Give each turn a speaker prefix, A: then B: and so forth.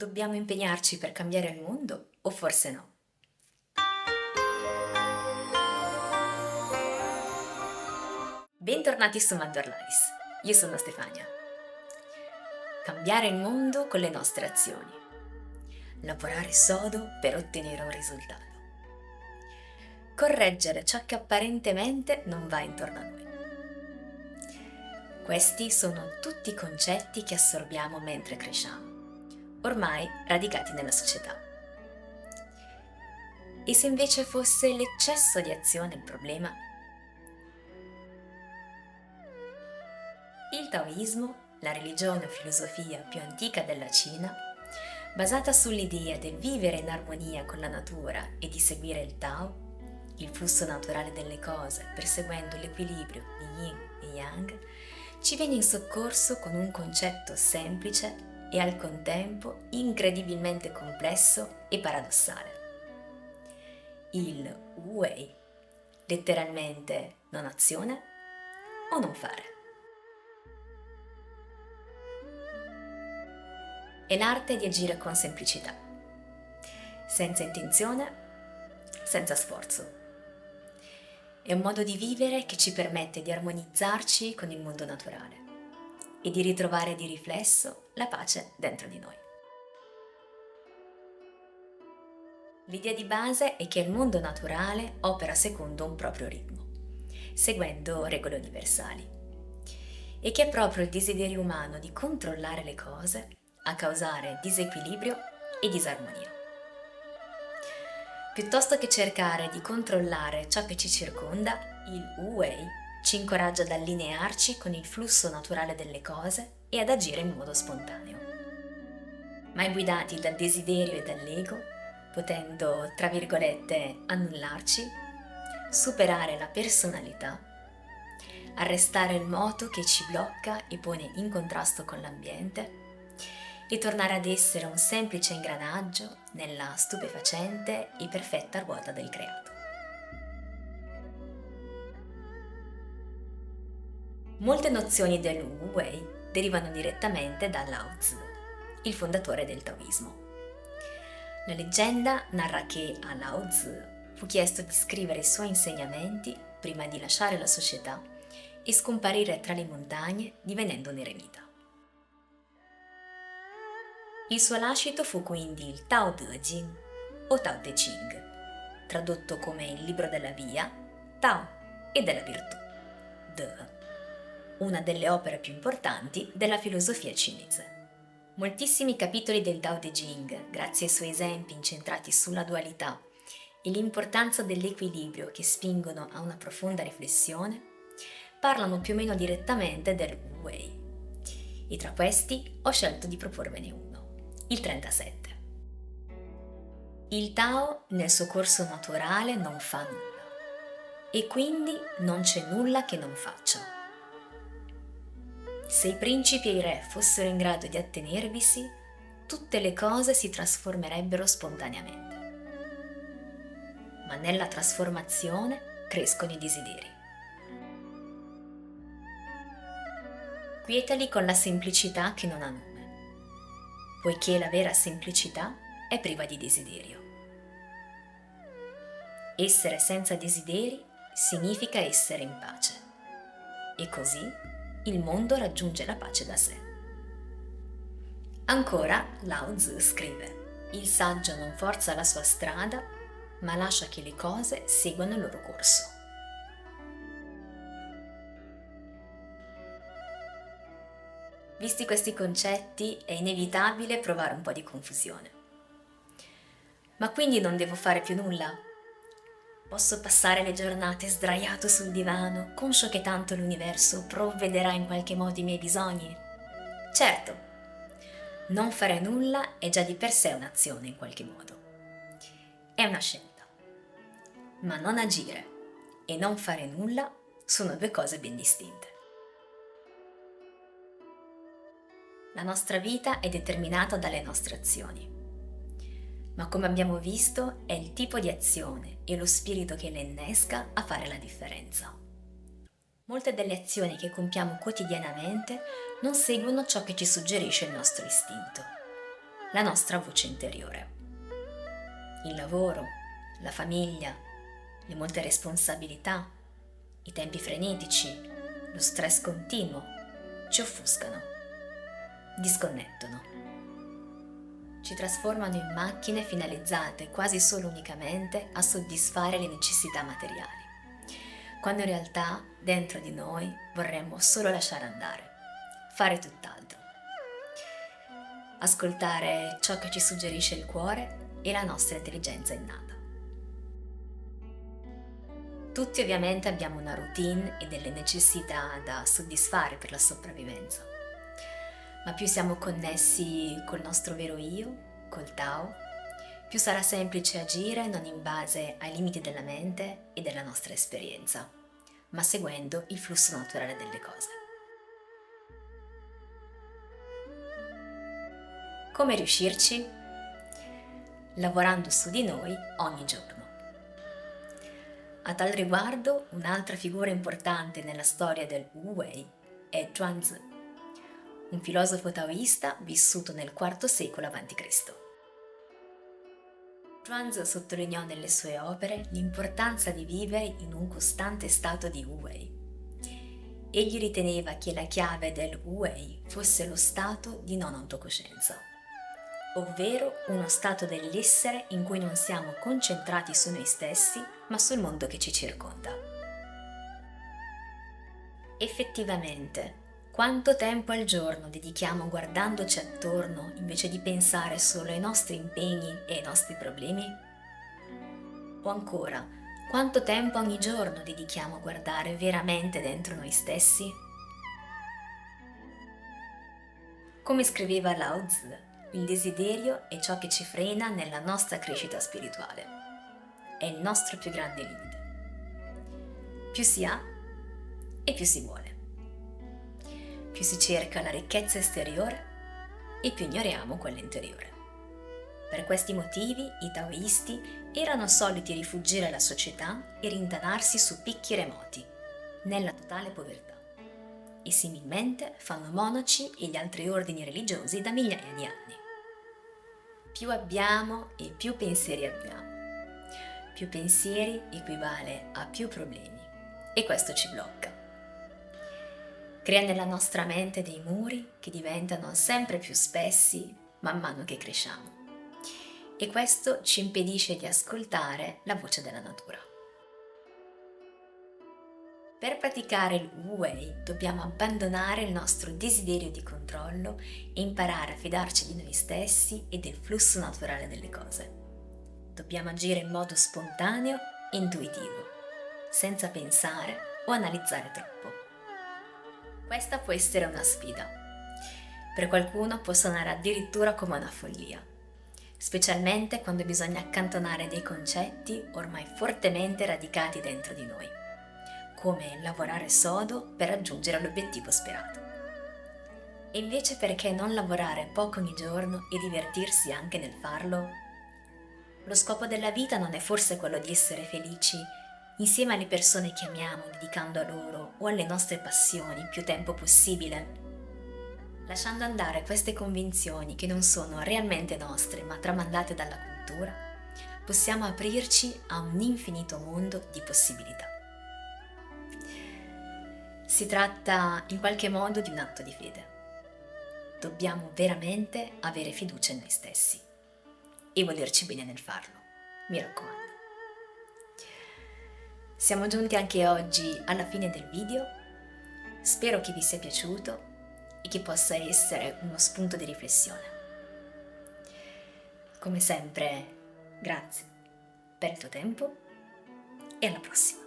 A: Dobbiamo impegnarci per cambiare il mondo o forse no? Bentornati su Mandor Lives. Io sono Stefania. Cambiare il mondo con le nostre azioni. Lavorare sodo per ottenere un risultato. Correggere ciò che apparentemente non va intorno a noi. Questi sono tutti concetti che assorbiamo mentre cresciamo, ormai radicati nella società. E se invece fosse l'eccesso di azione il problema? Il Taoismo, la religione o filosofia più antica della Cina, basata sull'idea del vivere in armonia con la natura e di seguire il Tao, il flusso naturale delle cose, perseguendo l'equilibrio di Yin e Yang, ci viene in soccorso con un concetto semplice e al contempo incredibilmente complesso e paradossale. Il Wu Wei, letteralmente non azione o non fare. È l'arte di agire con semplicità, senza intenzione, senza sforzo. È un modo di vivere che ci permette di armonizzarci con il mondo naturale e di ritrovare di riflesso la pace dentro di noi. L'idea di base è che il mondo naturale opera secondo un proprio ritmo, seguendo regole universali, e che è proprio il desiderio umano di controllare le cose a causare disequilibrio e disarmonia. Piuttosto che cercare di controllare ciò che ci circonda, il Wu Wei ci incoraggia ad allinearci con il flusso naturale delle cose e ad agire in modo spontaneo. Mai guidati dal desiderio e dall'ego, potendo, tra virgolette, annullarci, superare la personalità, arrestare il moto che ci blocca e pone in contrasto con l'ambiente, e tornare ad essere un semplice ingranaggio nella stupefacente e perfetta ruota del creato. Molte nozioni del Wu Wei derivano direttamente da Lao Tzu, il fondatore del Taoismo. La leggenda narra che a Lao Tzu fu chiesto di scrivere i suoi insegnamenti prima di lasciare la società e scomparire tra le montagne divenendo un eremita. Il suo lascito fu quindi il Tao Te Ching o Tao Te Ching, tradotto come il libro della via, Tao e della virtù, De, una delle opere più importanti della filosofia cinese. Moltissimi capitoli del Tao Te Ching, grazie ai suoi esempi incentrati sulla dualità e l'importanza dell'equilibrio che spingono a una profonda riflessione, parlano più o meno direttamente del Wu Wei. E tra questi ho scelto di proporvene uno. Il 37. Il Tao nel suo corso naturale non fa nulla e quindi non c'è nulla che non faccia. Se i principi e i re fossero in grado di attenervisi, tutte le cose si trasformerebbero spontaneamente. Ma nella trasformazione crescono i desideri. Quietali con la semplicità che non ha nome, poiché la vera semplicità è priva di desiderio. Essere senza desideri significa essere in pace, e così il mondo raggiunge la pace da sé. Ancora, Lao Tzu scrive: il saggio non forza la sua strada, ma lascia che le cose seguano il loro corso. Visti questi concetti, è inevitabile provare un po' di confusione. Ma quindi non devo fare più nulla? Posso passare le giornate sdraiato sul divano, conscio che tanto l'universo provvederà in qualche modo i miei bisogni? Certo, non fare nulla è già di per sé un'azione in qualche modo. È una scelta. Ma non agire e non fare nulla sono due cose ben distinte. La nostra vita è determinata dalle nostre azioni, ma come abbiamo visto è il tipo di azione e lo spirito che le innesca a fare la differenza. Molte delle azioni che compiamo quotidianamente non seguono ciò che ci suggerisce il nostro istinto. la nostra voce interiore. Il lavoro, la famiglia, le molte responsabilità, i tempi frenetici, lo stress continuo ci offuscano, disconnettono. Ci trasformano in macchine finalizzate quasi solo unicamente a soddisfare le necessità materiali, quando in realtà dentro di noi vorremmo solo lasciare andare, fare tutt'altro. Ascoltare ciò che ci suggerisce il cuore e la nostra intelligenza innata. Tutti ovviamente abbiamo una routine e delle necessità da soddisfare per la sopravvivenza, ma più siamo connessi col nostro vero io, col Tao, più sarà semplice agire non in base ai limiti della mente e della nostra esperienza, ma seguendo il flusso naturale delle cose. Come riuscirci? Lavorando su di noi ogni giorno. A tal riguardo, un'altra figura importante nella storia del Wu Wei è Zhuangzi, un filosofo taoista vissuto nel IV secolo a.C. Zhuangzi sottolineò nelle sue opere l'importanza di vivere in un costante stato di Wu Wei. Egli riteneva che la chiave del Wu Wei fosse lo stato di non autocoscienza, ovvero uno stato dell'essere in cui non siamo concentrati su noi stessi, ma sul mondo che ci circonda. Effettivamente, quanto tempo al giorno dedichiamo guardandoci attorno invece di pensare solo ai nostri impegni e ai nostri problemi? O ancora, quanto tempo ogni giorno dedichiamo a guardare veramente dentro noi stessi? Come scriveva Lao Tzu, il desiderio è ciò che ci frena nella nostra crescita spirituale. È il nostro più grande limite. Più si ha e più si vuole. Più si cerca la ricchezza esteriore e più ignoriamo quella interiore. Per questi motivi i taoisti erano soliti rifuggire alla società e rintanarsi su picchi remoti, nella totale povertà, e similmente fanno monaci e gli altri ordini religiosi da migliaia di anni. Più abbiamo e più pensieri abbiamo. Più pensieri equivale a più problemi e questo ci blocca. Crea nella nostra mente dei muri che diventano sempre più spessi man mano che cresciamo e questo ci impedisce di ascoltare la voce della natura. Per praticare il Wu Wei dobbiamo abbandonare il nostro desiderio di controllo e imparare a fidarci di noi stessi e del flusso naturale delle cose. Dobbiamo agire in modo spontaneo e intuitivo, senza pensare o analizzare troppo. Questa può essere una sfida. Per qualcuno può suonare addirittura come una follia, specialmente quando bisogna accantonare dei concetti ormai fortemente radicati dentro di noi, come lavorare sodo per raggiungere l'obiettivo sperato. E invece perché non lavorare poco ogni giorno e divertirsi anche nel farlo? Lo scopo della vita non è forse quello di essere felici insieme alle persone che amiamo, dedicando a loro o alle nostre passioni più tempo possibile? Lasciando andare queste convinzioni che non sono realmente nostre ma tramandate dalla cultura, possiamo aprirci a un infinito mondo di possibilità. Si tratta in qualche modo di un atto di fede. Dobbiamo veramente avere fiducia in noi stessi e volerci bene nel farlo, mi raccomando. Siamo giunti anche oggi alla fine del video, spero che vi sia piaciuto e che possa essere uno spunto di riflessione. Come sempre, grazie per il tuo tempo e alla prossima.